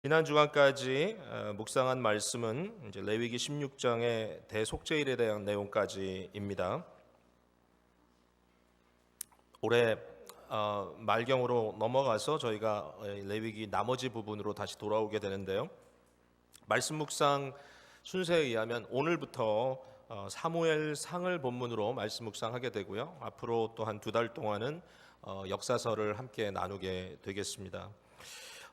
지난 주간까지 묵상한 말씀은 이제 레위기 16장의 대속죄일에 대한 내용까지입니다. 올해 말경으로 넘어가서 저희가 레위기 나머지 부분으로 다시 돌아오게 되는데요. 말씀 묵상 순서에 의하면 오늘부터 사무엘상을 본문으로 말씀 묵상하게 되고요. 앞으로 또 한 2달 동안은 역사서를 함께 나누게 되겠습니다.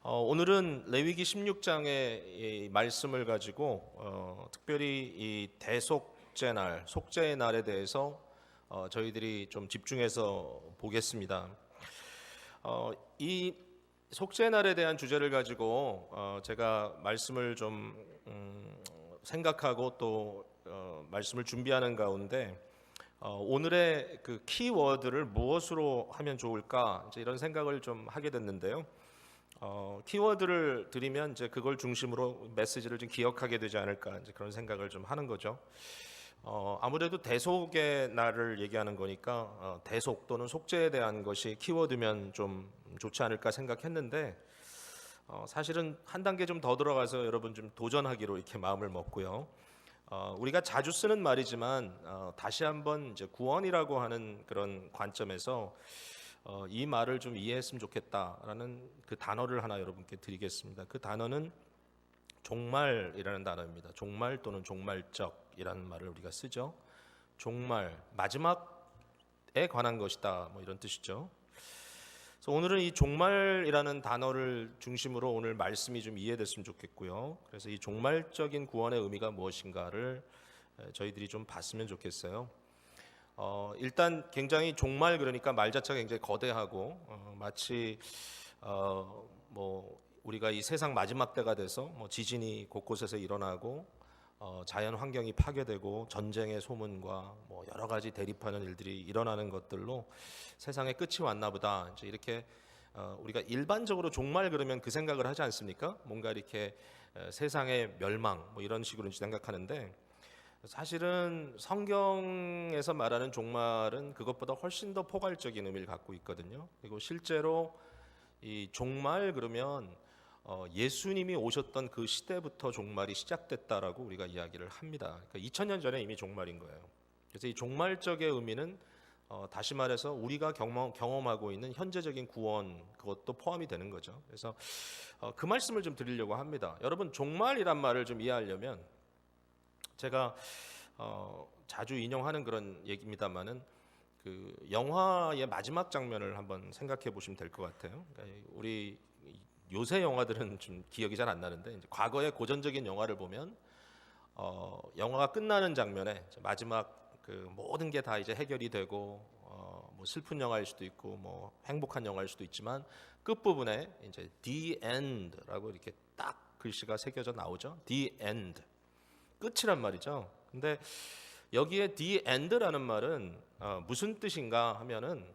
오늘은 레위기 16장의 말씀을 가지고 특별히 이 대속죄 날, 속죄의 날에 대해서 저희들이 좀 집중해서 보겠습니다. 이 속죄의 날에 대한 주제를 가지고 제가 말씀을 좀 생각하고 또 말씀을 준비하는 가운데 오늘의 그 키워드를 무엇으로 하면 좋을까 이제 이런 생각을 좀 하게 됐는데요. 키워드를 드리면 이제 그걸 중심으로 메시지를 좀 기억하게 되지 않을까 이제 그런 생각을 좀 하는 거죠. 아무래도 대속의 날을 얘기하는 거니까 대속 또는 속죄에 대한 것이 키워드면 좀 좋지 않을까 생각했는데 사실은 한 단계 좀 더 들어가서 여러분 좀 도전하기로 이렇게 마음을 먹고요. 우리가 자주 쓰는 말이지만 다시 한번 이제 구원이라고 하는 그런 관점에서 이 말을 좀 이해했으면 좋겠다라는 그 단어를 하나 여러분께 드리겠습니다. 그 단어는 종말이라는 단어입니다. 종말 또는 종말적이라는 말을 우리가 쓰죠. 종말, 마지막에 관한 것이다. 뭐 이런 뜻이죠. 그래서 오늘은 이 종말이라는 단어를 중심으로 오늘 말씀이 좀 이해됐으면 좋겠고요. 그래서 이 종말적인 구원의 의미가 무엇인가를 저희들이 좀 봤으면 좋겠어요. 일단 굉장히 종말 그러니까 말 자체가 굉장히 거대하고 마치 뭐 우리가 이 세상 마지막 때가 돼서 뭐 지진이 곳곳에서 일어나고 자연 환경이 파괴되고 전쟁의 소문과 뭐 여러 가지 대립하는 일들이 일어나는 것들로 세상의 끝이 왔나 보다 이제 이렇게 우리가 일반적으로 종말 그러면 그 생각을 하지 않습니까? 뭔가 이렇게 세상의 멸망 뭐 이런 식으로 생각하는데 사실은 성경에서 말하는 종말은 그것보다 훨씬 더 포괄적인 의미를 갖고 있거든요. 그리고 실제로 이 종말 그러면 예수님이 오셨던 그 시대부터 종말이 시작됐다라고 우리가 이야기를 합니다. 그러니까 2000년 전에 이미 종말인 거예요. 그래서 이 종말적의 의미는 다시 말해서 우리가 경험하고 있는 현재적인 구원 그것도 포함이 되는 거죠. 그래서 그 말씀을 좀 드리려고 합니다. 여러분 종말이란 말을 좀 이해하려면 제가 자주 인용하는 그런 얘기입니다만은 그 영화의 마지막 장면을 한번 생각해 보시면 될 것 같아요. 그러니까 우리 요새 영화들은 좀 기억이 잘 안 나는데 이제 과거의 고전적인 영화를 보면 영화가 끝나는 장면에 마지막 그 모든 게 다 이제 해결이 되고 뭐 슬픈 영화일 수도 있고 뭐 행복한 영화일 수도 있지만 끝 부분에 이제 The End라고 이렇게 딱 글씨가 새겨져 나오죠. The End. 끝이란 말이죠. 근데 여기에 the end라는 말은 무슨 뜻인가 하면은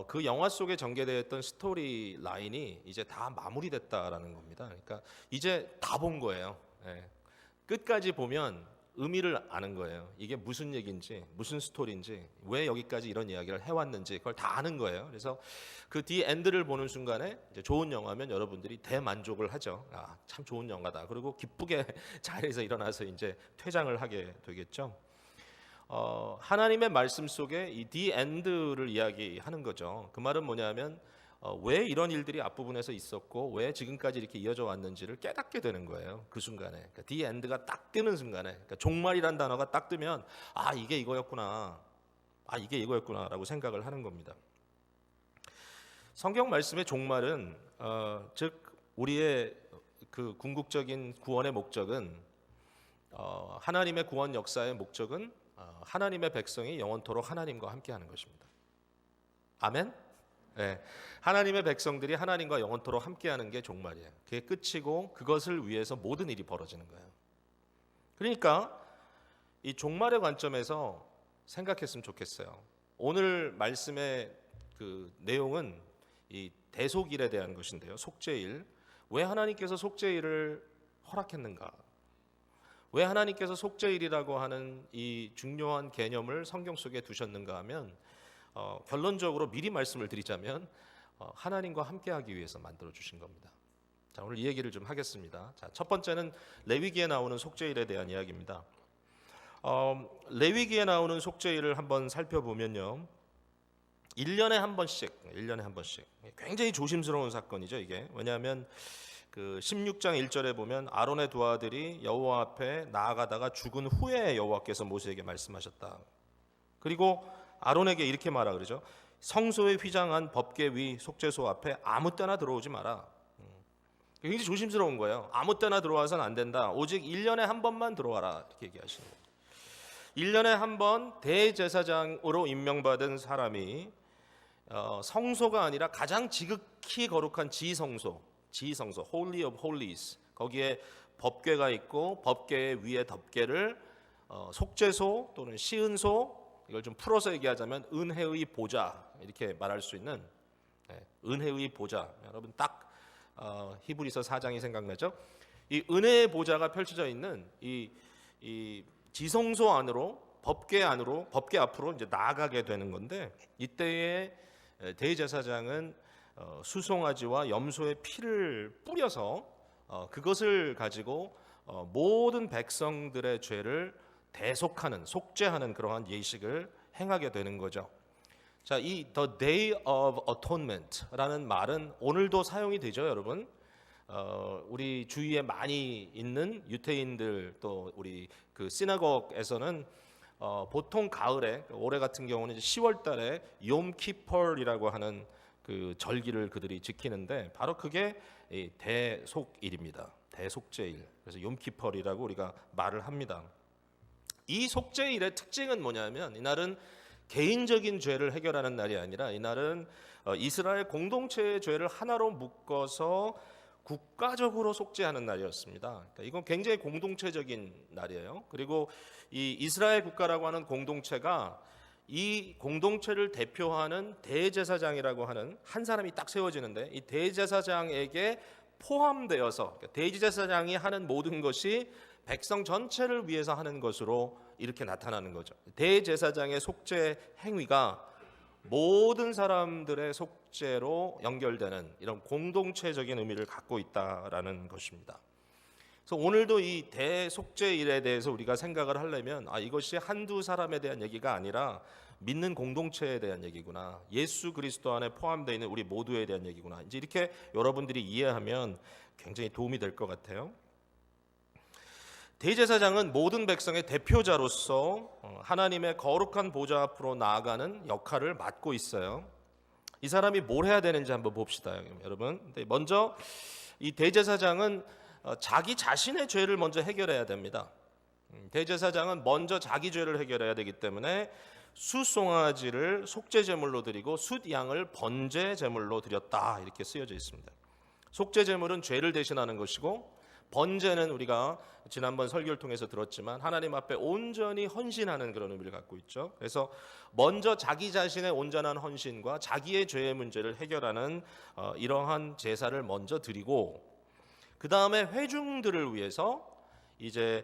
그 영화 속에 전개되었던 스토리 라인이 이제 다 마무리됐다라는 겁니다. 그러니까 이제 다 본 거예요. 예. 끝까지 보면 의미를 아는 거예요. 이게 무슨 얘기인지, 무슨 스토리인지, 왜 여기까지 이런 이야기를 해왔는지 그걸 다 아는 거예요. 그래서 그 디 엔드를 보는 순간에 이제 좋은 영화면 여러분들이 대만족을 하죠. 아, 참 좋은 영화다. 그리고 기쁘게 자리에서 일어나서 이제 퇴장을 하게 되겠죠. 하나님의 말씀 속에 이 디 엔드를 이야기하는 거죠. 그 말은 뭐냐면 왜 이런 일들이 앞부분에서 있었고 왜 지금까지 이렇게 이어져 왔는지를 깨닫게 되는 거예요. 그 순간에 그러니까 디 엔드가 딱 뜨는 순간에 그러니까 종말이란 단어가 딱 뜨면 아 이게 이거였구나, 아 이게 이거였구나라고 생각을 하는 겁니다. 성경 말씀의 종말은 즉 우리의 그 궁극적인 구원의 목적은 하나님의 구원 역사의 목적은 하나님의 백성이 영원토록 하나님과 함께하는 것입니다. 아멘. 네. 하나님의 백성들이 하나님과 영원토록 함께하는 게 종말이에요. 그게 끝이고 그것을 위해서 모든 일이 벌어지는 거예요. 그러니까 이 종말의 관점에서 생각했으면 좋겠어요. 오늘 말씀의 그 내용은 이 대속일에 대한 것인데요. 속죄일. 왜 하나님께서 속죄일을 허락했는가? 왜 하나님께서 속죄일이라고 하는 이 중요한 개념을 성경 속에 두셨는가 하면 결론적으로 미리 말씀을 드리자면 하나님과 함께하기 위해서 만들어 주신 겁니다. 자, 오늘 이 얘기를 좀 하겠습니다. 자, 첫 번째는 레위기에 나오는 속죄일에 대한 이야기입니다. 레위기에 나오는 속죄일을 한번 살펴보면요, 1년에 한 번씩 굉장히 조심스러운 사건이죠, 이게. 왜냐하면 그 16장 1절에 보면 아론의 두 아들이 여호와 앞에 나아가다가 죽은 후에 여호와께서 모세에게 말씀하셨다. 그리고 아론에게 이렇게 말하 그러죠. 성소에 휘장한 법궤 위 속죄소 앞에 아무 때나 들어오지 마라. 굉장히 조심스러운 거예요. 아무 때나 들어와서는 안 된다. 오직 1년에 한 번만 들어와라. 이렇게 얘기하시는 거예요. 1년에 한 번 대제사장으로 임명받은 사람이 성소가 아니라 가장 지극히 거룩한 지성소, Holy of Holies, 거기에 법궤가 있고 법궤 위에 덮개를 속죄소 또는 시은소, 이걸 좀 풀어서 얘기하자면 은혜의 보좌, 이렇게 말할 수 있는 은혜의 보좌. 여러분 딱 히브리서 4장이 생각나죠? 이 은혜의 보좌가 펼쳐져 있는 이 지성소 안으로, 법궤 안으로, 법궤 앞으로 이제 나아가게 되는 건데, 이때에 대제사장은 수송아지와 염소의 피를 뿌려서 그것을 가지고 모든 백성들의 죄를 대속하는, 속죄하는 그러한 예식을 행하게 되는 거죠. 자, 이 The Day of Atonement라는 말은 오늘도 사용이 되죠, 여러분. 우리 주위에 많이 있는 유태인들, 또 우리 그 시나고그에서는 보통 가을에, 올해 같은 경우는 10월 달에 욤키퍼이라고 하는 그 절기를 그들이 지키는데, 바로 그게 이 대속일입니다. 대속죄일. 그래서 욤키퍼이라고 우리가 말을 합니다. 이 속죄일의 특징은 뭐냐면, 이날은 개인적인 죄를 해결하는 날이 아니라 이날은 이스라엘 공동체의 죄를 하나로 묶어서 국가적으로 속죄하는 날이었습니다. 그러니까 이건 굉장히 공동체적인 날이에요. 그리고 이 이스라엘 국가라고 하는 공동체가 이 공동체를 대표하는 대제사장이라고 하는 한 사람이 딱 세워지는데, 이 대제사장에게 포함되어서, 그러니까 대제사장이 하는 모든 것이 백성 전체를 위해서 하는 것으로 이렇게 나타나는 거죠. 대제사장의 속죄 행위가 모든 사람들의 속죄로 연결되는 이런 공동체적인 의미를 갖고 있다라는 것입니다. 그래서 오늘도 이 대속죄일에 대해서 우리가 생각을 하려면, 이것이 한두 사람에 대한 얘기가 아니라 믿는 공동체에 대한 얘기구나, 예수 그리스도 안에 포함되어 있는 우리 모두에 대한 얘기구나, 이제 이렇게 여러분들이 이해하면 굉장히 도움이 될 것 같아요. 대제사장은 모든 백성의 대표자로서 하나님의 거룩한 보좌 앞으로 나아가는 역할을 맡고 있어요. 이 사람이 뭘 해야 되는지 한번 봅시다, 여러분. 먼저 이 대제사장은 자기 자신의 죄를 먼저 해결해야 됩니다. 대제사장은 먼저 자기 죄를 해결해야 되기 때문에 숫송아지를 속죄제물로 드리고 숫양을 번제제물로 드렸다, 이렇게 쓰여져 있습니다. 속죄제물은 죄를 대신하는 것이고, 번제는 우리가 지난번 설교를 통해서 들었지만 하나님 앞에 온전히 헌신하는 그런 의미를 갖고 있죠. 그래서 먼저 자기 자신의 온전한 헌신과 자기의 죄의 문제를 해결하는 이러한 제사를 먼저 드리고, 그 다음에 회중들을 위해서 이제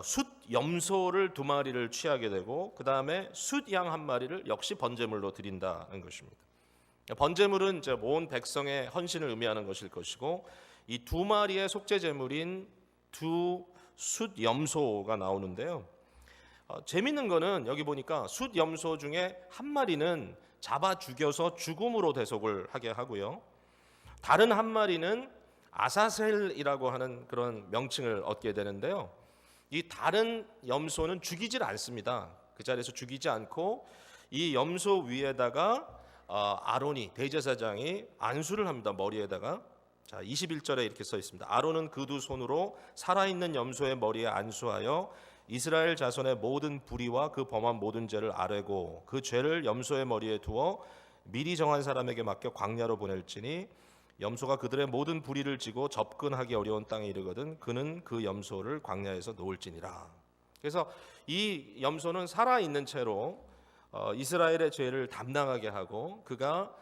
숫 염소를 2마리를 취하게 되고, 그 다음에 숫 양 1마리를 역시 번제물로 드린다는 것입니다. 번제물은 이제 온 백성의 헌신을 의미하는 것일 것이고, 이 2마리의 속죄 제물인 2숫 염소가 나오는데요. 재밌는 거는 여기 보니까 숫 염소 중에 1마리는 잡아 죽여서 죽음으로 대속을 하게 하고요, 다른 1마리는 아사셀이라고 하는 그런 명칭을 얻게 되는데요. 이 다른 염소는 죽이질 않습니다. 그 자리에서 죽이지 않고 이 염소 위에다가 아론이, 대제사장이 안수를 합니다. 머리에다가. 자, 21절에 이렇게 써 있습니다. 아론은 그 2손으로 살아있는 염소의 머리에 안수하여 이스라엘 자손의 모든 불의와 그 범한 모든 죄를 아뢰고 그 죄를 염소의 머리에 두어 미리 정한 사람에게 맡겨 광야로 보낼지니, 염소가 그들의 모든 불의를 지고 접근하기 어려운 땅에 이르거든 그는 그 염소를 광야에서 놓을지니라. 그래서 이 염소는 살아있는 채로 이스라엘의 죄를 담당하게 하고, 그가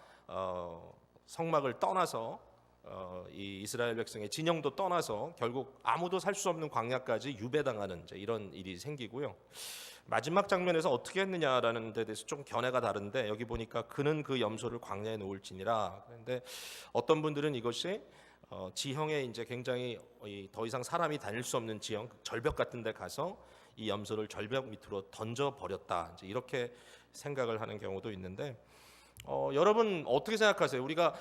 성막을 떠나서 이 이스라엘 백성의 진영도 떠나서 결국 아무도 살 수 없는 광야까지 유배당하는 이런 일이 생기고요. 마지막 장면에서 어떻게 했느냐라는 데 대해서 좀 견해가 다른데, 여기 보니까 그는 그 염소를 광야에 놓을지니라. 그런데 어떤 분들은 이것이 지형에 이제 굉장히 더 이상 사람이 다닐 수 없는 지형, 절벽 같은 데 가서 이 염소를 절벽 밑으로 던져 버렸다. 이제 이렇게 생각을 하는 경우도 있는데, 여러분 어떻게 생각하세요? 우리가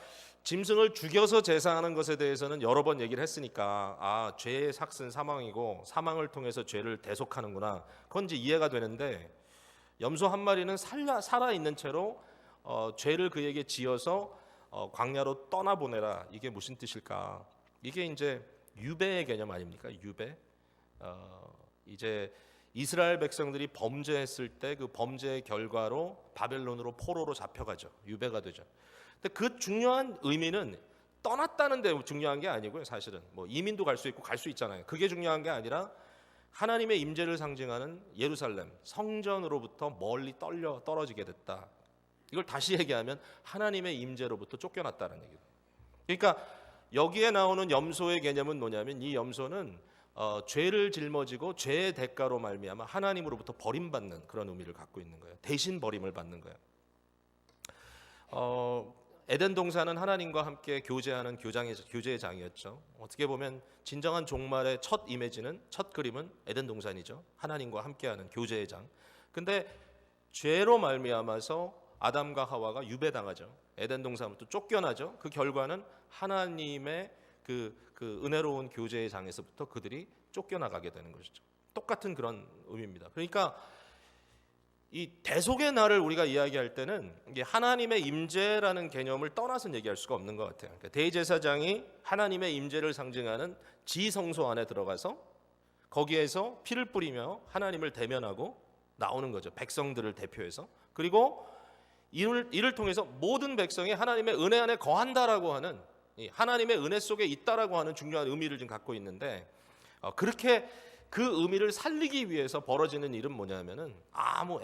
짐승을 죽여서 제사하는 것에 대해서는 여러 번 얘기를 했으니까 죄의 삭은 사망이고 사망을 통해서 죄를 대속하는구나. 그건 이제 이해가 되는데, 염소 한 마리는 살아 있는 채로 죄를 그에게 지어서 광야로 떠나보내라. 이게 무슨 뜻일까? 이게 이제 유배의 개념 아닙니까? 유배. 이제 이스라엘 백성들이 범죄했을 때 그 범죄의 결과로 바벨론으로 포로로 잡혀가죠. 유배가 되죠. 근데 그 중요한 의미는 떠났다는 데 중요한 게 아니고요. 사실은 뭐 이민도 갈 수 있고 갈 수 있잖아요. 그게 중요한 게 아니라 하나님의 임재를 상징하는 예루살렘 성전으로부터 멀리 떨어지게 됐다. 이걸 다시 얘기하면 하나님의 임재로부터 쫓겨났다는 얘기예요. 그러니까 여기에 나오는 염소의 개념은 뭐냐면, 이 염소는 죄를 짊어지고 죄의 대가로 말미암아 하나님으로부터 버림받는 그런 의미를 갖고 있는 거예요. 대신 버림을 받는 거예요. 에덴 동산은 하나님과 함께 교제하는 교제의 장이었죠. 어떻게 보면 진정한 종말의 첫 이미지는, 첫 그림은 에덴 동산이죠. 하나님과 함께하는 교제의 장. 근데 죄로 말미암아서 아담과 하와가 유배당하죠. 에덴 동산부터 쫓겨나죠. 그 결과는 하나님의 그 은혜로운 교제의 장에서부터 그들이 쫓겨나가게 되는 것이죠. 똑같은 그런 의미입니다. 그러니까 이 대속의 날을 우리가 이야기할 때는 이게 하나님의 임재라는 개념을 떠나서 얘기할 수가 없는 것 같아요. 그러니까 대제사장이 하나님의 임재를 상징하는 지성소 안에 들어가서 거기에서 피를 뿌리며 하나님을 대면하고 나오는 거죠. 백성들을 대표해서. 그리고 이를 통해서 모든 백성이 하나님의 은혜 안에 거한다라고 하는, 하나님의 은혜 속에 있다라고 하는 중요한 의미를 좀 갖고 있는데, 그렇게 그 의미를 살리기 위해서 벌어지는 일은 뭐냐면은 아무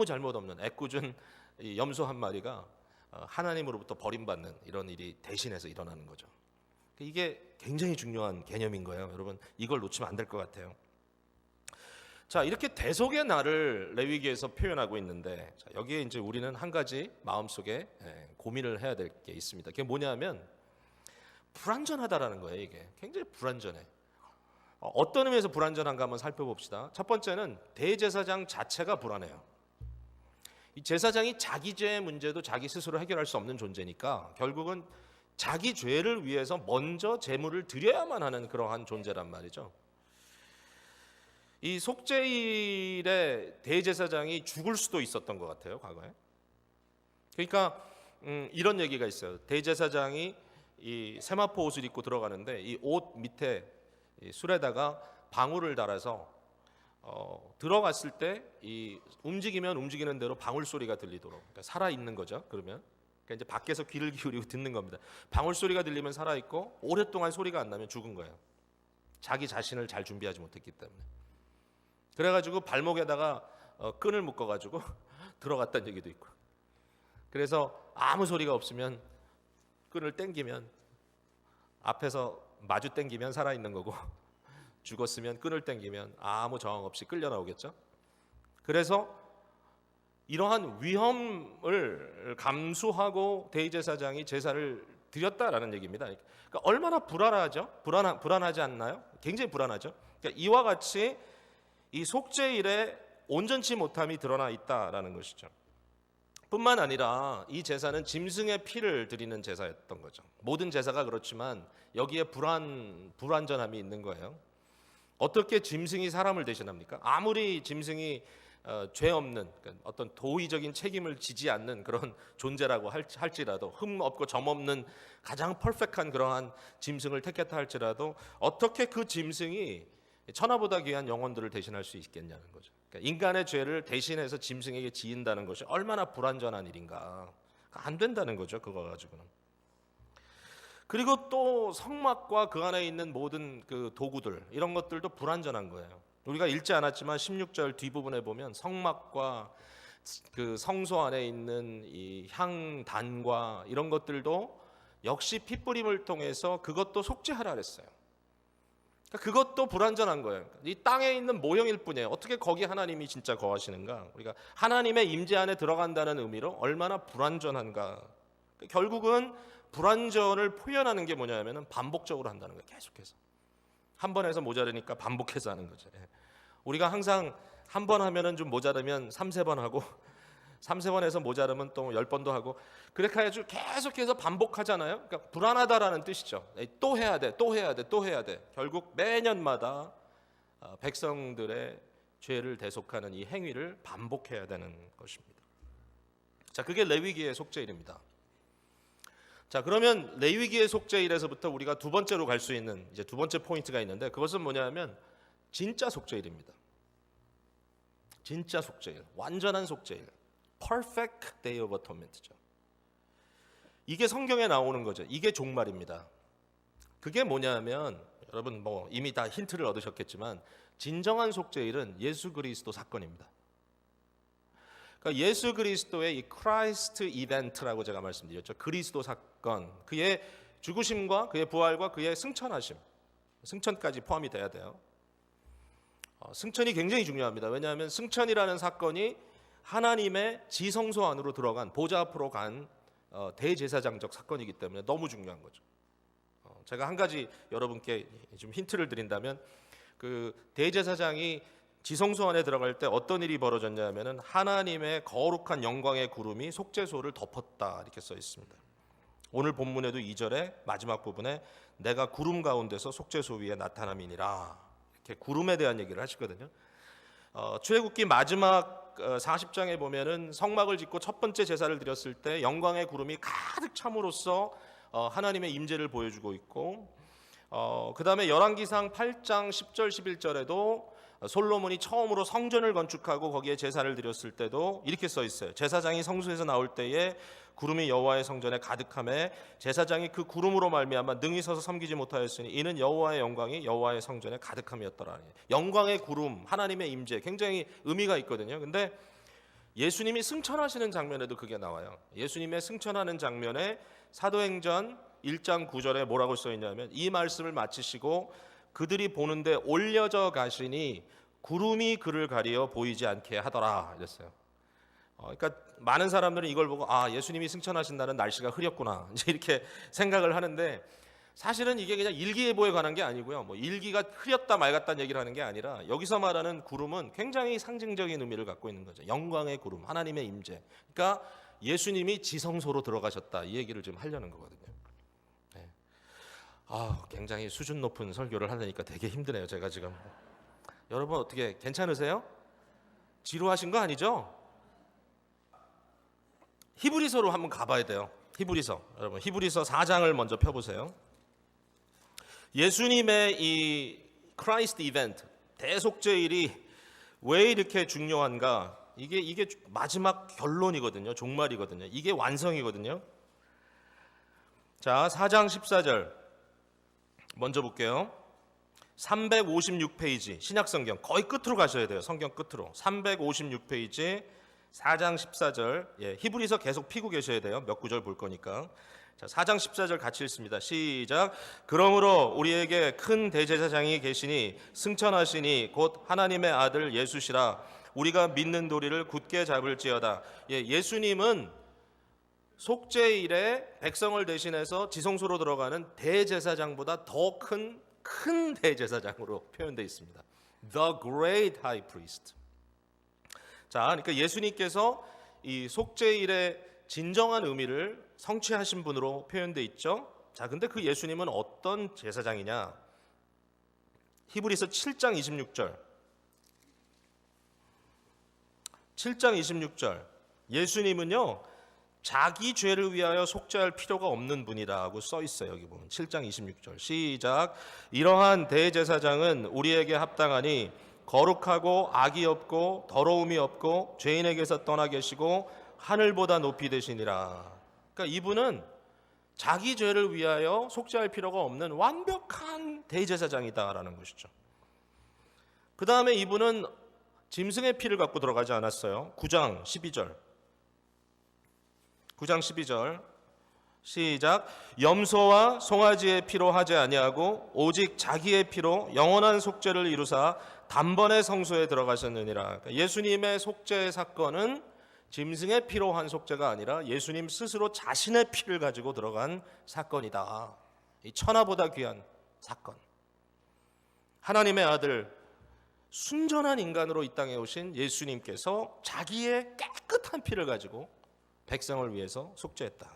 잘못 없는 애꿎은 염소 한 마리가 하나님으로부터 버림받는 이런 일이 대신해서 일어나는 거죠. 이게 굉장히 중요한 개념인 거예요. 여러분 이걸 놓치면 안 될 것 같아요. 자, 이렇게 대속의 날을 레위기에서 표현하고 있는데, 여기에 이제 우리는 한 가지 마음속에 고민을 해야 될 게 있습니다. 그게 뭐냐면 불완전하다라는 거예요. 이게 굉장히 불완전해. 어떤 의미에서 불완전한가 한번 살펴봅시다. 첫 번째는 대제사장 자체가 불안해요. 이 제사장이 자기 죄의 문제도 자기 스스로 해결할 수 없는 존재니까 결국은 자기 죄를 위해서 먼저 제물을 드려야만 하는 그러한 존재란 말이죠. 이 속죄일에 대제사장이 죽을 수도 있었던 것 같아요, 과거에. 그러니까 이런 얘기가 있어요. 대제사장이 이 세마포 옷을 입고 들어가는데 이 옷 밑에 이 술에다가 방울을 달아서 들어갔을 때 이 움직이면 움직이는 대로 방울 소리가 들리도록, 그러니까 살아 있는 거죠. 그러면 그러니까 이제 밖에서 귀를 기울이고 듣는 겁니다. 방울 소리가 들리면 살아 있고 오랫동안 소리가 안 나면 죽은 거예요. 자기 자신을 잘 준비하지 못했기 때문에. 그래가지고 발목에다가 끈을 묶어가지고 들어갔다는 얘기도 있고. 그래서 아무 소리가 없으면 끈을 땡기면, 앞에서 마주 땡기면 살아 있는 거고, 죽었으면 끈을 땡기면 아무 저항 없이 끌려 나오겠죠. 그래서 이러한 위험을 감수하고 대제사장이 제사를 드렸다라는 얘기입니다. 그러니까 얼마나 불안하죠? 불안하지 않나요? 굉장히 불안하죠. 그러니까 이와 같이 이 속죄일에 온전치 못함이 드러나 있다라는 것이죠. 뿐만 아니라 이 제사는 짐승의 피를 드리는 제사였던 거죠. 모든 제사가 그렇지만 여기에 불완전함이 있는 거예요. 어떻게 짐승이 사람을 대신합니까? 아무리 짐승이 죄 없는, 그러니까 어떤 도의적인 책임을 지지 않는 그런 존재라고 할지라도, 흠 없고 점 없는 가장 퍼펙트한 그러한 짐승을 택했다 할지라도 어떻게 그 짐승이 천하보다 귀한 영혼들을 대신할 수 있겠냐는 거죠. 그러니까 인간의 죄를 대신해서 짐승에게 지인다는 것이 얼마나 불완전한 일인가. 안 된다는 거죠, 그거 가지고는. 그리고 또 성막과 그 안에 있는 모든 그 도구들, 이런 것들도 불완전한 거예요. 우리가 읽지 않았지만 16절 뒷부분에 보면 성막과 그 성소 안에 있는 이 향단과 이런 것들도 역시 핏부림을 통해서 그것도 속죄하라 그랬어요. 그것도 불완전한 거예요. 이 땅에 있는 모형일 뿐이에요. 어떻게 거기 하나님이 진짜 거하시는가? 우리가 하나님의 임재 안에 들어간다는 의미로 얼마나 불완전한가? 결국은 불완전을 표현하는 게 뭐냐면은 반복적으로 한다는 거예요. 계속해서 한 번 해서 모자르니까 반복해서 하는 거죠. 우리가 항상 한 번 하면은 좀 모자르면 3-4번 하고 3-4번 해서 모자르면 또 10번도 하고 그렇게 해가지고 계속해서 반복하잖아요. 그러니까 불안하다라는 뜻이죠. 또 해야 돼, 또 해야 돼, 또 해야 돼. 결국 매년마다 백성들의 죄를 대속하는 이 행위를 반복해야 되는 것입니다. 자, 그게 레위기의 속죄일입니다. 자, 그러면 레위기의 속죄일에서부터 우리가 두 번째로 갈 수 있는 이제 두 번째 포인트가 있는데 그것은 뭐냐면 진짜 속죄일입니다. 진짜 속죄일, 완전한 속죄일, Perfect Day of Atonement죠. 이게 성경에 나오는 거죠. 이게 종말입니다. 그게 뭐냐면 여러분 뭐 이미 다 힌트를 얻으셨겠지만 진정한 속죄일은 예수 그리스도 사건입니다. 그러니까 예수 그리스도의 이 크라이스트 이벤트라고 제가 말씀드렸죠. 그리스도 사건, 그의 죽으심과 그의 부활과 그의 승천하심, 승천까지 포함이 돼야 돼요. 승천이 굉장히 중요합니다. 왜냐하면 승천이라는 사건이 하나님의 지성소 안으로 들어간 보좌 앞으로 간 대제사장적 사건이기 때문에 너무 중요한 거죠. 제가 한 가지 여러분께 좀 힌트를 드린다면 그 대제사장이 지성소 안에 들어갈 때 어떤 일이 벌어졌냐면은 하나님의 거룩한 영광의 구름이 속죄소를 덮었다 이렇게 써 있습니다. 오늘 본문에도 2절에 마지막 부분에 내가 구름 가운데서 속죄소 위에 나타남이니라 이렇게 구름에 대한 얘기를 하시거든요. 출애굽기 마지막 40장에 보면은 성막을 짓고 첫 번째 제사를 드렸을 때 영광의 구름이 가득 참으로써 하나님의 임재를 보여주고 있고 그 다음에 열왕기상 8장 10절 11절에도 솔로몬이 처음으로 성전을 건축하고 거기에 제사를 드렸을 때도 이렇게 써 있어요. 제사장이 성소에서 나올 때에 구름이 여호와의 성전에 가득하매 제사장이 그 구름으로 말미암아 능히 서서 섬기지 못하였으니 이는 여호와의 영광이 여호와의 성전에 가득함이었더라. 영광의 구름, 하나님의 임재, 굉장히 의미가 있거든요. 근데 예수님이 승천하시는 장면에도 그게 나와요. 예수님의 승천하는 장면에 사도행전 1장 9절에 뭐라고 써 있냐면 이 말씀을 마치시고 그들이 보는데 올려져 가시니 구름이 그를 가리어 보이지 않게 하더라 이랬어요. 그러니까 많은 사람들은 이걸 보고 아 예수님이 승천하신 날은 날씨가 흐렸구나 이제 이렇게 생각을 하는데 사실은 이게 그냥 일기예보에 관한 게 아니고요. 뭐 일기가 흐렸다 맑았다는 얘기를 하는 게 아니라 여기서 말하는 구름은 굉장히 상징적인 의미를 갖고 있는 거죠. 영광의 구름, 하나님의 임재. 그러니까 예수님이 지성소로 들어가셨다 이 얘기를 지금 하려는 거거든요. 굉장히 수준 높은 설교를 하려니까 되게 힘드네요. 제가 지금 여러분 어떻게 괜찮으세요? 지루하신 거 아니죠? 히브리서로 한번 가봐야 돼요. 히브리서 여러분 히브리서 4장을 먼저 펴보세요. 예수님의 이 크라이스트 이벤트 대속죄일이 왜 이렇게 중요한가? 이게 마지막 결론이거든요. 종말이거든요. 이게 완성이거든요. 자 4장 14절 먼저 볼게요. 356페이지 신약성경 거의 끝으로 가셔야 돼요. 성경 끝으로 356페이지 4장 14절 히브리서 계속 피고 계셔야 돼요. 몇 구절 볼 거니까. 자, 4장 14절 같이 읽습니다. 시작. 그러므로 우리에게 큰 대제사장이 계시니 승천하시니 곧 하나님의 아들 예수시라. 우리가 믿는 도리를 굳게 잡을지어다. 예수님은 속죄일에 백성을 대신해서 지성소로 들어가는 대제사장보다 더 큰 대제사장으로 표현되어 있습니다. The Great High Priest. 자, 그러니까 예수님께서 이 속죄일의 진정한 의미를 성취하신 분으로 표현되어 있죠. 자, 근데 그 예수님은 어떤 제사장이냐? 히브리서 7장 26절. 7장 26절. 예수님은요. 자기 죄를 위하여 속죄할 필요가 없는 분이라고 써 있어요. 여기 보면 7장 26절 시작. 이러한 대제사장은 우리에게 합당하니 거룩하고 악이 없고 더러움이 없고 죄인에게서 떠나 계시고 하늘보다 높이 되시니라. 그러니까 이분은 자기 죄를 위하여 속죄할 필요가 없는 완벽한 대제사장이다라는 것이죠. 그 다음에 이분은 짐승의 피를 갖고 들어가지 않았어요. 9장 12절 시작. 염소와 송아지의 피로 하지 아니하고 오직 자기의 피로 영원한 속죄를 이루사 단번에 성소에 들어가셨느니라. 예수님의 속죄 사건은 짐승의 피로 한 속죄가 아니라 예수님 스스로 자신의 피를 가지고 들어간 사건이다. 이 천하보다 귀한 사건. 하나님의 아들, 순전한 인간으로 이 땅에 오신 예수님께서 자기의 깨끗한 피를 가지고 백성을 위해서 속죄했다.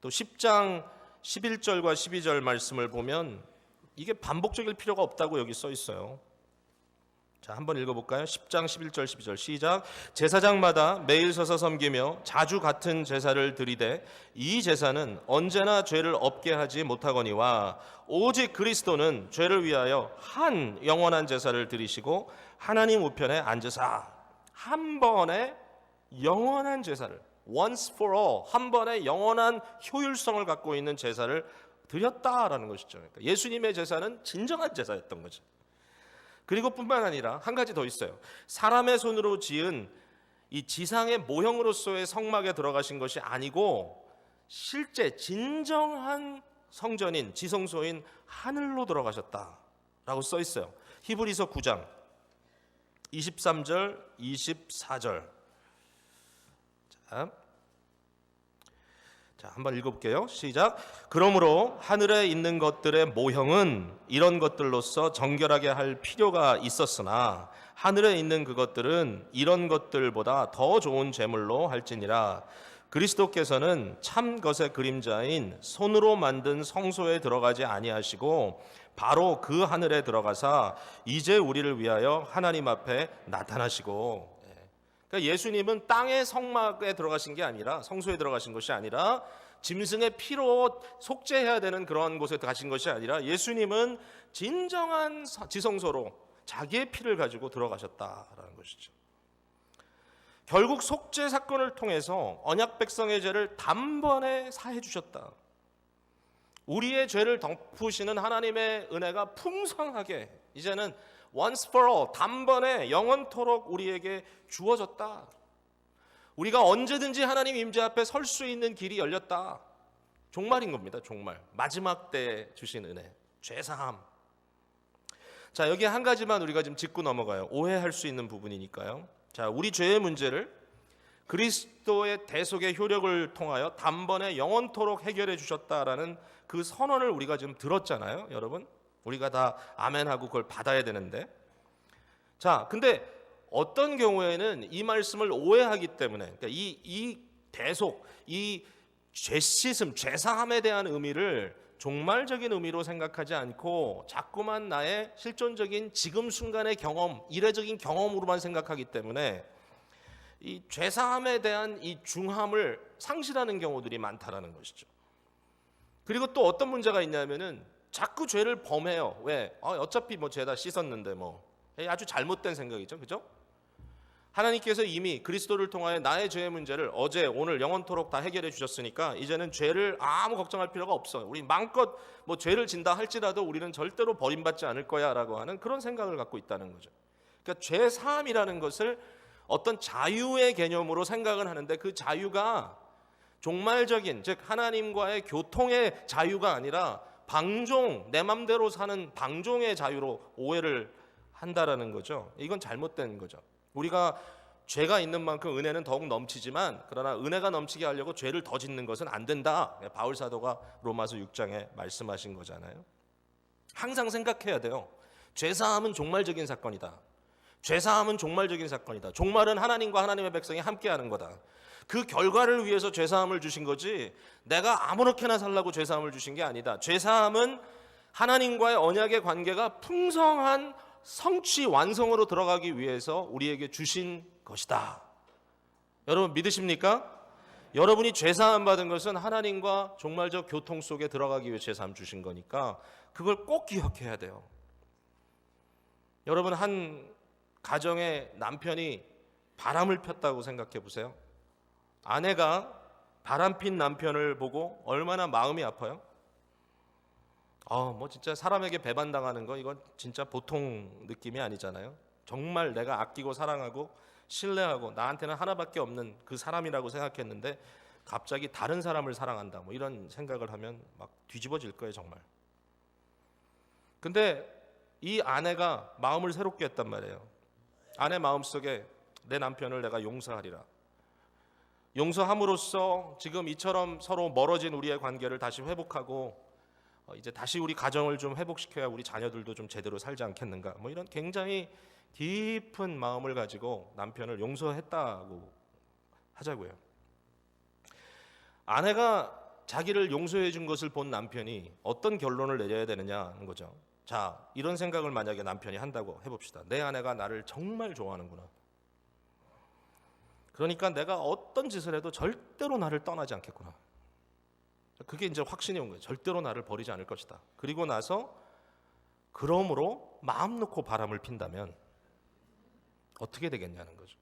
또 10장 11절과 12절 말씀을 보면 이게 반복적일 필요가 없다고 여기 써 있어요. 자, 한번 읽어볼까요? 10장 11절 12절 시작. 제사장마다 매일 서서 섬기며 자주 같은 제사를 드리되 이 제사는 언제나 죄를 없게 하지 못하거니와 오직 그리스도는 죄를 위하여 한 영원한 제사를 드리시고 하나님 우편에 앉으사 한 번에 영원한 제사를, once for all, 한 번에 영원한 효율성을 갖고 있는 제사를 드렸다라는 것이죠. 그러니까 예수님의 제사는 진정한 제사였던 거죠. 그리고 뿐만 아니라 한 가지 더 있어요. 사람의 손으로 지은 이 지상의 모형으로서의 성막에 들어가신 것이 아니고 실제 진정한 성전인 지성소인 하늘로 들어가셨다라고 써 있어요. 히브리서 9장 23절 24절. 자, 한번 읽어볼게요. 시작. 그러므로 하늘에 있는 것들의 모형은 이런 것들로서 정결하게 할 필요가 있었으나 하늘에 있는 그것들은 이런 것들보다 더 좋은 제물로 할지니라. 그리스도께서는 참 것의 그림자인 손으로 만든 성소에 들어가지 아니하시고 바로 그 하늘에 들어가사 이제 우리를 위하여 하나님 앞에 나타나시고, 그러니까 예수님은 땅의 성막에 들어가신 게 아니라, 성소에 들어가신 것이 아니라 짐승의 피로 속죄해야 되는 그런 곳에 가신 것이 아니라 예수님은 진정한 지성소로 자기의 피를 가지고 들어가셨다라는 것이죠. 결국 속죄 사건을 통해서 언약 백성의 죄를 단번에 사해 주셨다. 우리의 죄를 덮으시는 하나님의 은혜가 풍성하게 이제는 once for all, 단번에 영원토록 우리에게 주어졌다. 우리가 언제든지 하나님 임재 앞에 설 수 있는 길이 열렸다. 종말인 겁니다. 종말. 마지막 때에 주신 은혜, 죄사함. 자, 여기 한 가지만 우리가 좀 짚고 넘어가요. 오해할 수 있는 부분이니까요. 자, 우리 죄의 문제를 그리스도의 대속의 효력을 통하여 단번에 영원토록 해결해 주셨다라는 그 선언을 우리가 지금 들었잖아요, 여러분. 우리가 다 아멘하고 그걸 받아야 되는데, 자, 근데 어떤 경우에는 이 말씀을 오해하기 때문에, 그러니까 이 대속, 이 죄씻음, 죄사함에 대한 의미를 종말적인 의미로 생각하지 않고 자꾸만 나의 실존적인 지금 순간의 경험, 이례적인 경험으로만 생각하기 때문에 이 죄사함에 대한 이 중함을 상실하는 경우들이 많다라는 것이죠. 그리고 또 어떤 문제가 있냐면은 자꾸 죄를 범해요. 왜? 어차피 뭐 죄다 씻었는데 뭐. 아주 잘못된 생각이죠. 그죠? 하나님께서 이미 그리스도를 통하여 나의 죄의 문제를 어제 오늘 영원토록 다 해결해 주셨으니까 이제는 죄를 아무 걱정할 필요가 없어. 우리 마음껏 뭐 죄를 진다 할지라도 우리는 절대로 버림받지 않을 거야라고 하는 그런 생각을 갖고 있다는 거죠. 그러니까 죄 사함이라는 것을 어떤 자유의 개념으로 생각을 하는데 그 자유가 종말적인, 즉 하나님과의 교통의 자유가 아니라 방종, 내 맘대로 사는 방종의 자유로 오해를 한다라는 거죠. 이건 잘못된 거죠. 우리가 죄가 있는 만큼 은혜는 더욱 넘치지만 그러나 은혜가 넘치게 하려고 죄를 더 짓는 것은 안 된다. 바울 사도가 로마서 6장에 말씀하신 거잖아요. 항상 생각해야 돼요. 죄사함은 종말적인 사건이다. 죄사함은 종말적인 사건이다. 종말은 하나님과 하나님의 백성이 함께하는 거다. 그 결과를 위해서 죄사함을 주신 거지 내가 아무렇게나 살라고 죄사함을 주신 게 아니다. 죄사함은 하나님과의 언약의 관계가 풍성한 성취 완성으로 들어가기 위해서 우리에게 주신 것이다. 여러분 믿으십니까? 여러분이 죄사함 받은 것은 하나님과 종말적 교통 속에 들어가기 위해 죄사함 주신 거니까 그걸 꼭 기억해야 돼요. 여러분 한 가정의 남편이 바람을 폈다고 생각해 보세요. 아내가 바람핀 남편을 보고 얼마나 마음이 아파요? 뭐 진짜 사람에게 배반당하는 거 이건 진짜 보통 느낌이 아니잖아요. 정말 내가 아끼고 사랑하고 신뢰하고 나한테는 하나밖에 없는 그 사람이라고 생각했는데 갑자기 다른 사람을 사랑한다 뭐 이런 생각을 하면 막 뒤집어질 거예요 정말. 근데 이 아내가 마음을 새롭게 했단 말이에요. 아내 마음속에 내 남편을 내가 용서하리라. 용서함으로써 지금 이처럼 서로 멀어진 우리의 관계를 다시 회복하고 이제 다시 우리 가정을 좀 회복시켜야 우리 자녀들도 좀 제대로 살지 않겠는가, 뭐 이런 굉장히 깊은 마음을 가지고 남편을 용서했다고 하자고요. 아내가 자기를 용서해 준 것을 본 남편이 어떤 결론을 내려야 되느냐는 거죠. 자, 이런 생각을 만약에 남편이 한다고 해봅시다. 내 아내가 나를 정말 좋아하는구나. 그러니까 내가 어떤 짓을 해도 절대로 나를 떠나지 않겠구나. 그게 이제 확신이 온 거예요. 절대로 나를 버리지 않을 것이다. 그리고 나서 그러므로 마음 놓고 바람을 핀다면 어떻게 되겠냐는 거죠.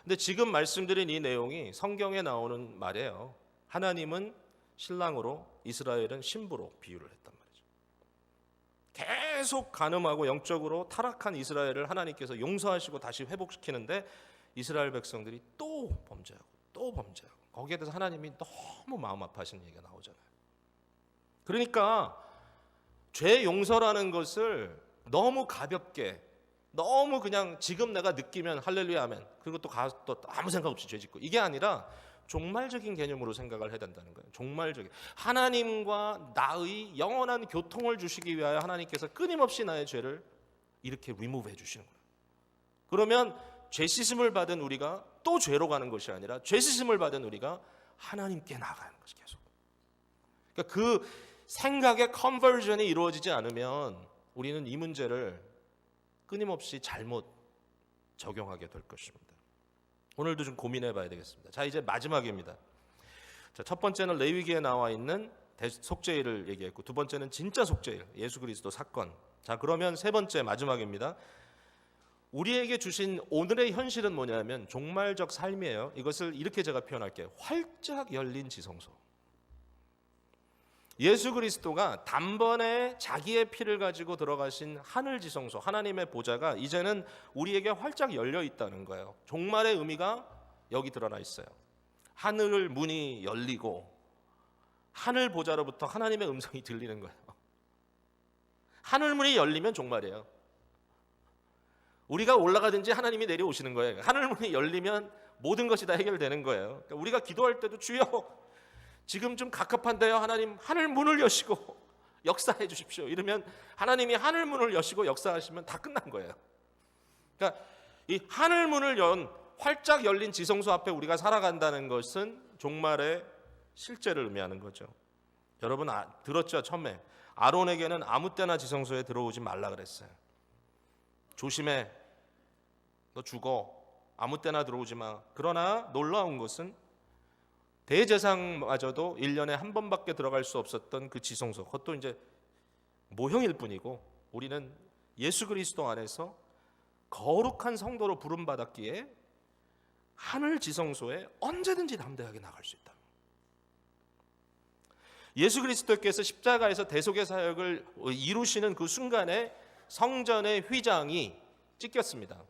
근데 지금 말씀드린 이 내용이 성경에 나오는 말이에요. 하나님은 신랑으로, 이스라엘은 신부로 비유를 했단 말이죠. 계속 간음하고 영적으로 타락한 이스라엘을 하나님께서 용서하시고 다시 회복시키는데 이스라엘 백성들이 또 범죄하고 또 범죄하고, 거기에 대해서 하나님이 너무 마음 아파하시는 얘기가 나오잖아요. 그러니까 죄 용서라는 것을 너무 가볍게, 너무 그냥 지금 내가 느끼면 할렐루야 하면, 그리고 또 가서 또 아무 생각 없이 죄 짓고, 이게 아니라 종말적인 개념으로 생각을 해야 된다는 거예요. 종말적인, 하나님과 나의 영원한 교통을 주시기 위하여 하나님께서 끊임없이 나의 죄를 이렇게 리무브 해 주시는 거예요. 그러면 죄 씻음을 받은 우리가 또 죄로 가는 것이 아니라 죄 씻음을 받은 우리가 하나님께 나아가는 것이 계속. 그러니까 그 생각의 컨버전이 이루어지지 않으면 우리는 이 문제를 끊임없이 잘못 적용하게 될 것입니다. 오늘도 좀 고민해 봐야 되겠습니다. 자, 이제 마지막입니다. 자, 첫 번째는 레위기에 나와 있는 속죄일을 얘기했고, 두 번째는 진짜 속죄일, 예수 그리스도 사건. 자, 그러면 세 번째 마지막입니다. 우리에게 주신 오늘의 현실은 뭐냐면 종말적 삶이에요. 이것을 이렇게 제가 표현할게요. 활짝 열린 지성소. 예수 그리스도가 단번에 자기의 피를 가지고 들어가신 하늘 지성소, 하나님의 보좌가 이제는 우리에게 활짝 열려 있다는 거예요. 종말의 의미가 여기 드러나 있어요. 하늘 문이 열리고 하늘 보좌로부터 하나님의 음성이 들리는 거예요. 하늘 문이 열리면 종말이에요. 우리가 올라가든지 하나님이 내려오시는 거예요. 하늘 문이 열리면 모든 것이 다 해결되는 거예요. 그러니까 우리가 기도할 때도 주여 지금 좀 갑갑한데요, 하나님 하늘 문을 여시고 역사해 주십시오. 이러면 하나님이 하늘 문을 여시고 역사하시면 다 끝난 거예요. 그러니까 이 하늘 문을 활짝 열린 지성소 앞에 우리가 살아간다는 것은 종말의 실제를 의미하는 거죠. 여러분 들었죠? 처음에 아론에게는 아무 때나 지성소에 들어오지 말라 그랬어요. 조심해, 너 죽어, 아무 때나 들어오지 마. 그러나 놀라운 것은 대제사장마저도 1년에 한 번밖에 들어갈 수 없었던 그 지성소, 그것도 이제 모형일 뿐이고 우리는 예수 그리스도 안에서 거룩한 성도로 부름받았기에 하늘 지성소에 언제든지 담대하게 나갈 수 있다. 예수 그리스도께서 십자가에서 대속의 사역을 이루시는 그 순간에 성전의 휘장이 찢겼습니다.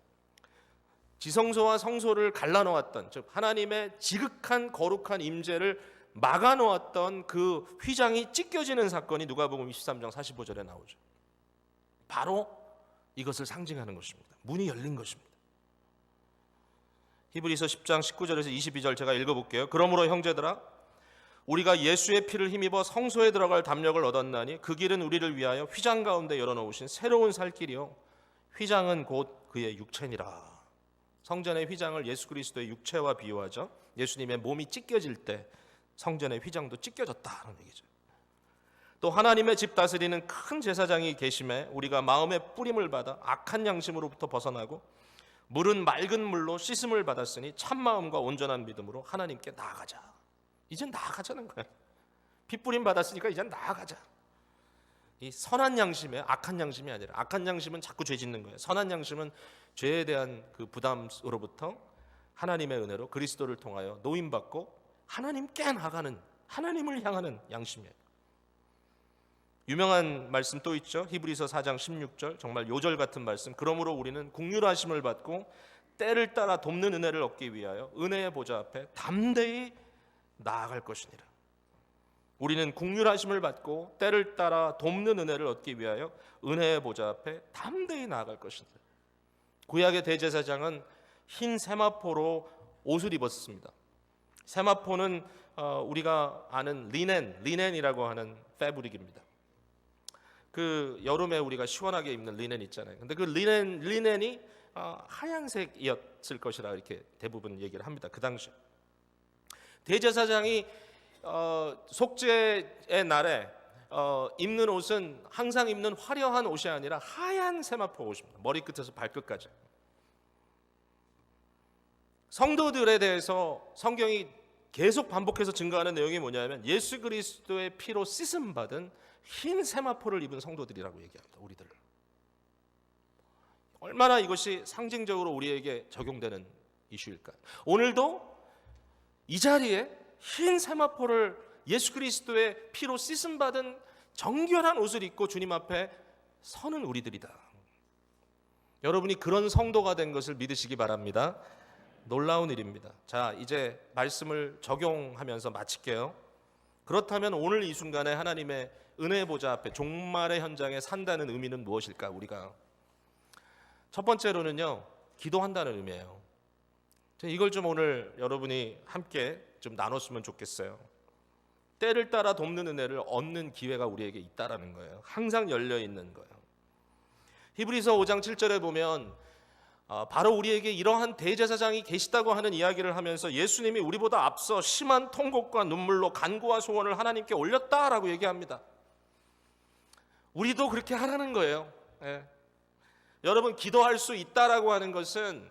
지성소와 성소를 갈라놓았던, 즉 하나님의 지극한 거룩한 임재를 막아놓았던 그 휘장이 찢겨지는 사건이 누가복음 23장 45절에 나오죠. 바로 이것을 상징하는 것입니다. 문이 열린 것입니다. 히브리서 10장 19절에서 22절 제가 읽어볼게요. 그러므로 형제들아, 우리가 예수의 피를 힘입어 성소에 들어갈 담력을 얻었나니 그 길은 우리를 위하여 휘장 가운데 열어놓으신 새로운 살 길이요, 휘장은 곧 그의 육체니라. 성전의 휘장을 예수 그리스도의 육체와 비유하죠. 예수님의 몸이 찢겨질 때 성전의 휘장도 찢겨졌다는 얘기죠. 또 하나님의 집 다스리는 큰 제사장이 계심에 우리가 마음의 뿌림을 받아 악한 양심으로부터 벗어나고 물은 맑은 물로 씻음을 받았으니 참마음과 온전한 믿음으로 하나님께 나아가자. 이제 나아가자는 거예요. 피 뿌림 받았으니까 이제 나아가자. 이 선한 양심에 악한 양심이 아니라, 악한 양심은 자꾸 죄 짓는 거예요. 선한 양심은 죄에 대한 그 부담으로부터 하나님의 은혜로 그리스도를 통하여 노임받고 하나님께 나아가는, 하나님을 향하는 양심이에요. 유명한 말씀 또 있죠. 히브리서 4장 16절, 정말 요절 같은 말씀. 그러므로 우리는 긍휼하심을 받고 때를 따라 돕는 은혜를 얻기 위하여 은혜의 보좌 앞에 담대히 나아갈 것이니라. 우리는 긍휼하심을 받고 때를 따라 돕는 은혜를 얻기 위하여 은혜의 보좌 앞에 담대히 나아갈 것이다. 구약의 대제사장은 흰 세마포로 옷을 입었습니다. 세마포는 우리가 아는 리넨이라고 하는 패브릭입니다. 그 여름에 우리가 시원하게 입는 리넨 있잖아요. 근데 그 리넨이 하얀색이었을 것이라 이렇게 대부분 얘기를 합니다. 그 당시 대제사장이 속죄의 날에 입는 옷은 항상 입는 화려한 옷이 아니라 하얀 세마포 옷입니다. 머리끝에서 발끝까지. 성도들에 대해서 성경이 계속 반복해서 증거하는 내용이 뭐냐면 예수 그리스도의 피로 씻음 받은 흰 세마포를 입은 성도들이라고 얘기합니다. 우리들. 얼마나 이것이 상징적으로 우리에게 적용되는 이슈일까? 오늘도 이 자리에 흰 세마포를 예수 그리스도의 피로 씻음 받은 정결한 옷을 입고 주님 앞에 서는 우리들이다. 여러분이 그런 성도가 된 것을 믿으시기 바랍니다. 놀라운 일입니다. 자, 이제 말씀을 적용하면서 마칠게요. 그렇다면 오늘 이 순간에 하나님의 은혜 보좌 앞에 종말의 현장에 산다는 의미는 무엇일까? 우리가 첫 번째로는요, 기도한다는 의미예요. 이걸 좀 오늘 여러분이 함께 좀 나눴으면 좋겠어요. 때를 따라 돕는 은혜를 얻는 기회가 우리에게 있다라는 거예요. 항상 열려 있는 거예요. 히브리서 5장 7절에 보면 바로 우리에게 이러한 대제사장이 계시다고 하는 이야기를 하면서 예수님이 우리보다 앞서 심한 통곡과 눈물로 간구와 소원을 하나님께 올렸다라고 얘기합니다. 우리도 그렇게 하라는 거예요. 예. 여러분, 기도할 수 있다라고 하는 것은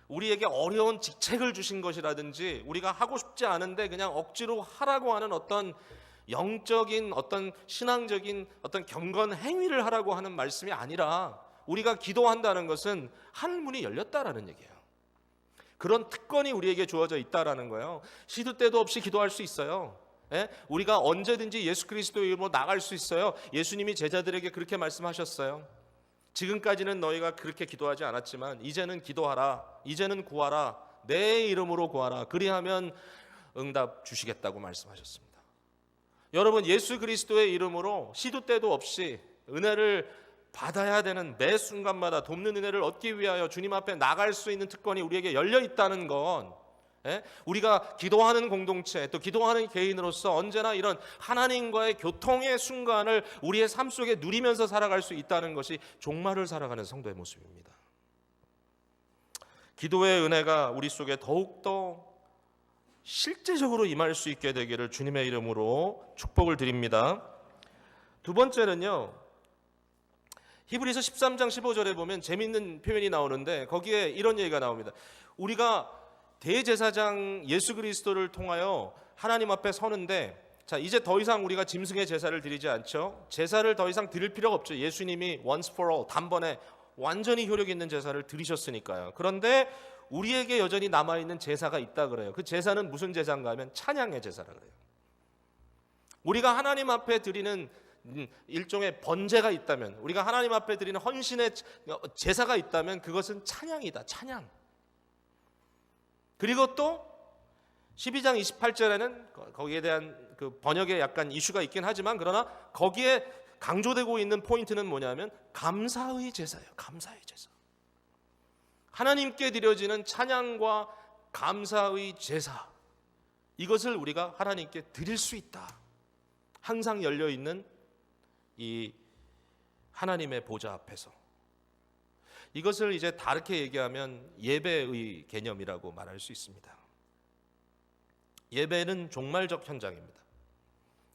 우리에게 어려운 직책을 주신 것이라든지 우리가 하고 싶지 않은데 그냥 억지로 하라고 하는 어떤 영적인 어떤 신앙적인 어떤 경건 행위를 하라고 하는 말씀이 아니라 우리가 기도한다는 것은 하늘문이 열렸다라는 얘기예요. 그런 특권이 우리에게 주어져 있다라는 거예요. 시도 때도 없이 기도할 수 있어요. 예? 우리가 언제든지 예수 그리스도의 이름으로 나갈 수 있어요. 예수님이 제자들에게 그렇게 말씀하셨어요. 지금까지는 너희가 그렇게 기도하지 않았지만 이제는 기도하라. 이제는 구하라. 내 이름으로 구하라. 그리하면 응답 주시겠다고 말씀하셨습니다. 여러분, 예수 그리스도의 이름으로 시도 때도 없이 은혜를 받아야 되는 매 순간마다 돕는 은혜를 얻기 위하여 주님 앞에 나갈 수 있는 특권이 우리에게 열려 있다는 건, 우리가 기도하는 공동체 또 기도하는 개인으로서 언제나 이런 하나님과의 교통의 순간을 우리의 삶 속에 누리면서 살아갈 수 있다는 것이 종말을 살아가는 성도의 모습입니다. 기도의 은혜가 우리 속에 더욱더 실제적으로 임할 수 있게 되기를 주님의 이름으로 축복을 드립니다. 두 번째는요, 히브리서 13장 15절에 보면 재미있는 표현이 나오는데 거기에 이런 얘기가 나옵니다. 우리가 대제사장 예수 그리스도를 통하여 하나님 앞에 서는데, 자, 이제 더 이상 우리가 짐승의 제사를 드리지 않죠. 제사를 더 이상 드릴 필요가 없죠. 예수님이 once for all, 단번에 완전히 효력 있는 제사를 드리셨으니까요. 그런데 우리에게 여전히 남아있는 제사가 있다 그래요. 그 제사는 무슨 제사인가 하면 찬양의 제사라 그래요. 우리가 하나님 앞에 드리는 일종의 번제가 있다면, 우리가 하나님 앞에 드리는 헌신의 제사가 있다면 그것은 찬양이다. 찬양. 그리고 또 12장 28절에는 거기에 대한 그 번역에 약간 이슈가 있긴 하지만 그러나 거기에 강조되고 있는 포인트는 뭐냐면 감사의 제사예요. 감사의 제사. 하나님께 드려지는 찬양과 감사의 제사, 이것을 우리가 하나님께 드릴 수 있다. 항상 열려있는 이 하나님의 보좌 앞에서. 이것을 이제 다르게 얘기하면 예배의 개념이라고 말할 수 있습니다. 예배는 종말적 현장입니다.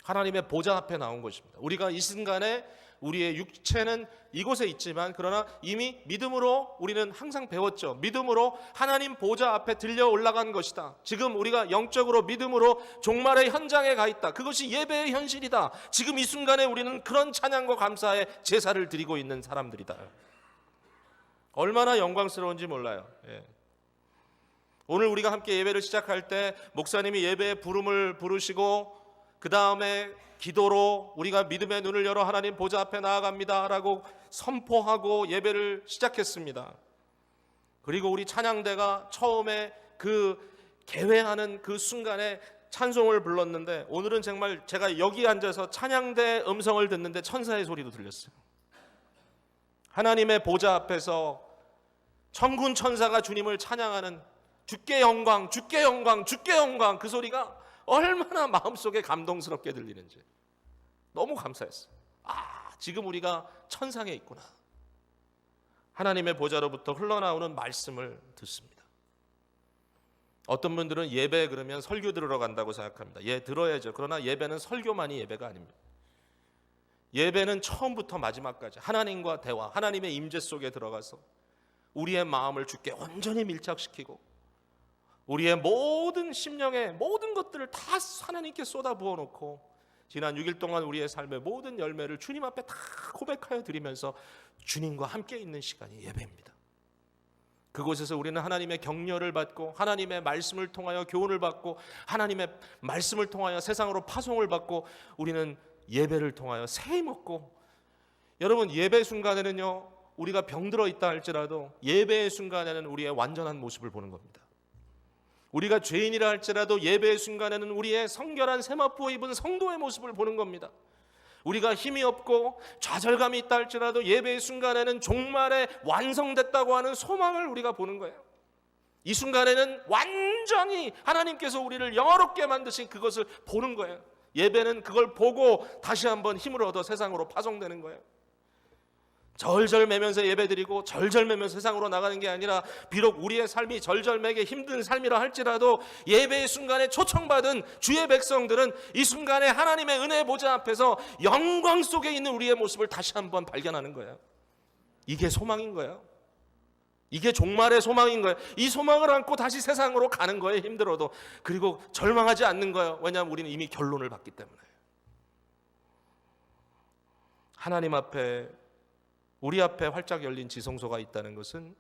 하나님의 보좌 앞에 나온 것입니다. 우리가 이 순간에 우리의 육체는 이곳에 있지만 그러나 이미 믿음으로 우리는 항상 배웠죠. 믿음으로 하나님 보좌 앞에 들려 올라간 것이다. 지금 우리가 영적으로 믿음으로 종말의 현장에 가 있다. 그것이 예배의 현실이다. 지금 이 순간에 우리는 그런 찬양과 감사의 제사를 드리고 있는 사람들이다. 얼마나 영광스러운지 몰라요. 오늘 우리가 함께 예배를 시작할 때 목사님이 예배의 부름을 부르시고 그 다음에 기도로 우리가 믿음의 눈을 열어 하나님 보좌 앞에 나아갑니다 라고 선포하고 예배를 시작했습니다. 그리고 우리 찬양대가 처음에 그 개회하는 그 순간에 찬송을 불렀는데, 오늘은 정말 제가 여기 앉아서 찬양대 음성을 듣는데 천사의 소리도 들렸어요. 하나님의 보좌 앞에서 천군 천사가 주님을 찬양하는 주께 영광, 주께 영광, 주께 영광, 그 소리가 얼마나 마음속에 감동스럽게 들리는지 너무 감사했어요. 지금 우리가 천상에 있구나. 하나님의 보좌로부터 흘러나오는 말씀을 듣습니다. 어떤 분들은 예배 그러면 설교 들으러 간다고 생각합니다. 들어야죠. 그러나 예배는 설교만이 예배가 아닙니다. 예배는 처음부터 마지막까지 하나님과 대화, 하나님의 임재 속에 들어가서 우리의 마음을 주께 온전히 밀착시키고 우리의 모든 심령의 모든 것들을 다 하나님께 쏟아부어 놓고 지난 6일 동안 우리의 삶의 모든 열매를 주님 앞에 다 고백하여 드리면서 주님과 함께 있는 시간이 예배입니다. 그곳에서 우리는 하나님의 격려를 받고 하나님의 말씀을 통하여 교훈을 받고 하나님의 말씀을 통하여 세상으로 파송을 받고 우리는 예배를 통하여 세임 얻고, 여러분 예배 순간에는요 우리가 병들어 있다 할지라도 예배의 순간에는 우리의 완전한 모습을 보는 겁니다. 우리가 죄인이라 할지라도 예배의 순간에는 우리의 성결한 세마포 입은 성도의 모습을 보는 겁니다. 우리가 힘이 없고 좌절감이 있다 할지라도 예배의 순간에는 종말에 완성됐다고 하는 소망을 우리가 보는 거예요. 이 순간에는 완전히 하나님께서 우리를 영화롭게 만드신 그것을 보는 거예요. 예배는 그걸 보고 다시 한번 힘을 얻어 세상으로 파송되는 거예요. 절절매면서 예배드리고 절절매면서 세상으로 나가는 게 아니라 비록 우리의 삶이 절절매게 힘든 삶이라 할지라도 예배의 순간에 초청받은 주의 백성들은 이 순간에 하나님의 은혜의 보좌 앞에서 영광 속에 있는 우리의 모습을 다시 한번 발견하는 거예요. 이게 소망인 거예요. 이게 종말의 소망인 거예요. 이 소망을 안고 다시 세상으로 가는 거예요. 힘들어도. 그리고 절망하지 않는 거예요. 왜냐하면 우리는 이미 결론을 받기 때문에. 하나님 앞에, 우리 앞에 활짝 열린 지성소가 있다는 것은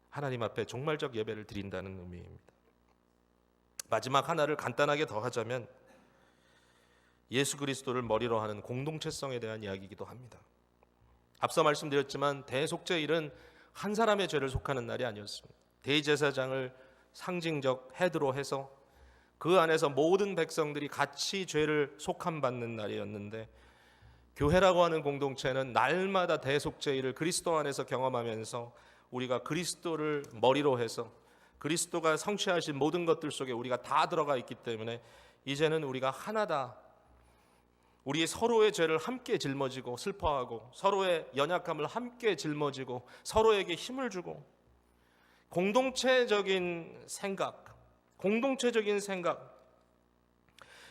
하나님 앞에 종말적 예배를 드린다는 의미입니다. 마지막 하나를 간단하게 더 하자면 예수 그리스도를 머리로 하는 공동체성에 대한 이야기이기도 합니다. 앞서 말씀드렸지만 대속죄일은 한 사람의 죄를 속하는 날이 아니었습니다. 대제사장을 상징적 헤드로 해서 그 안에서 모든 백성들이 같이 죄를 속함받는 날이었는데, 교회라고 하는 공동체는 날마다 대속죄일을 그리스도 안에서 경험하면서 우리가 그리스도를 머리로 해서 그리스도가 성취하신 모든 것들 속에 우리가 다 들어가 있기 때문에 이제는 우리가 하나다. 우리 서로의 죄를 함께 짊어지고 슬퍼하고 서로의 연약함을 함께 짊어지고 서로에게 힘을 주고 공동체적인 생각,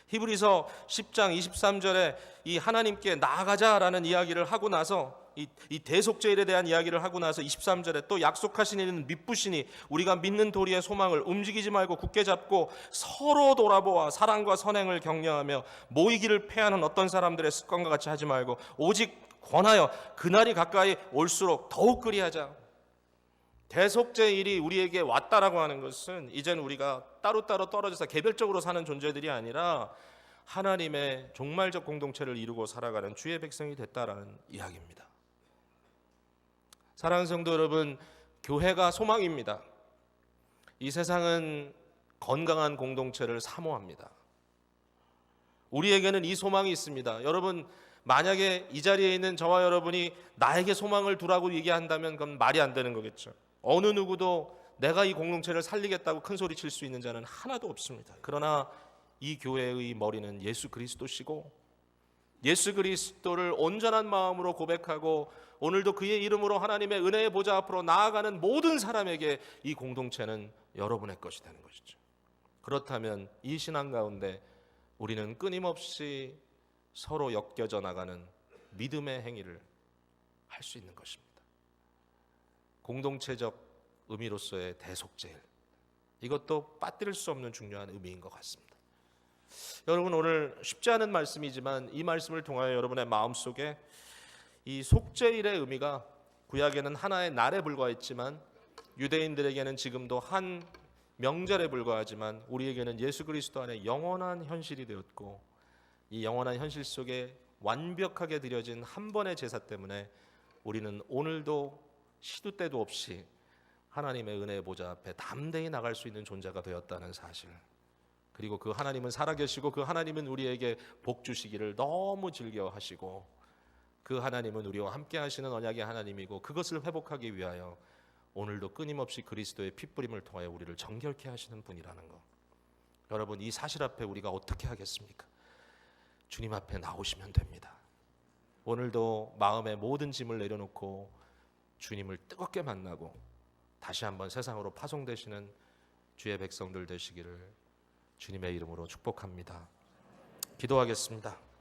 히브리서 10장 23절에 이 하나님께 나아가자라는 이야기를 하고 나서 이 대속죄일에 대한 이야기를 하고 나서 23절에 또 약속하신 이는 믿부시니 우리가 믿는 도리의 소망을 움직이지 말고 굳게 잡고 서로 돌아보아 사랑과 선행을 격려하며 모이기를 패하는 어떤 사람들의 습관과 같이 하지 말고 오직 권하여 그날이 가까이 올수록 더욱 그리하자. 대속죄일이 우리에게 왔다라고 하는 것은 이제는 우리가 따로따로 떨어져서 개별적으로 사는 존재들이 아니라 하나님의 종말적 공동체를 이루고 살아가는 주의 백성이 됐다라는 이야기입니다. 사랑하는 성도 여러분, 교회가 소망입니다. 이 세상은 건강한 공동체를 사모합니다. 우리에게는 이 소망이 있습니다. 여러분, 만약에 이 자리에 있는 저와 여러분이 나에게 소망을 두라고 얘기한다면 그건 말이 안 되는 거겠죠. 어느 누구도 내가 이 공동체를 살리겠다고 큰 소리 칠 수 있는 자는 하나도 없습니다. 그러나 이 교회의 머리는 예수 그리스도시고 예수 그리스도를 온전한 마음으로 고백하고 오늘도 그의 이름으로 하나님의 은혜의 보좌 앞으로 나아가는 모든 사람에게 이 공동체는 여러분의 것이 되는 것이죠. 그렇다면 이 신앙 가운데 우리는 끊임없이 서로 엮여져 나가는 믿음의 행위를 할 수 있는 것입니다. 공동체적 의미로서의 대속죄일, 이것도 빠뜨릴 수 없는 중요한 의미인 것 같습니다. 여러분, 오늘 쉽지 않은 말씀이지만 이 말씀을 통하여 여러분의 마음속에 이 속죄일의 의미가 구약에는 하나의 날에 불과했지만 유대인들에게는 지금도 한 명절에 불과하지만 우리에게는 예수 그리스도 안에 영원한 현실이 되었고 이 영원한 현실 속에 완벽하게 드려진 한 번의 제사 때문에 우리는 오늘도 시도 때도 없이 하나님의 은혜의 보좌 앞에 담대히 나갈 수 있는 존재가 되었다는 사실, 그리고 그 하나님은 살아계시고 그 하나님은 우리에게 복 주시기를 너무 즐겨하시고 그 하나님은 우리와 함께 하시는 언약의 하나님이고 그것을 회복하기 위하여 오늘도 끊임없이 그리스도의 핏부림을 통하여 우리를 정결케 하시는 분이라는 것. 여러분, 이 사실 앞에 우리가 어떻게 하겠습니까? 주님 앞에 나오시면 됩니다. 오늘도 마음의 모든 짐을 내려놓고 주님을 뜨겁게 만나고 다시 한번 세상으로 파송되시는 주의 백성들 되시기를 주님의 이름으로 축복합니다. 기도하겠습니다.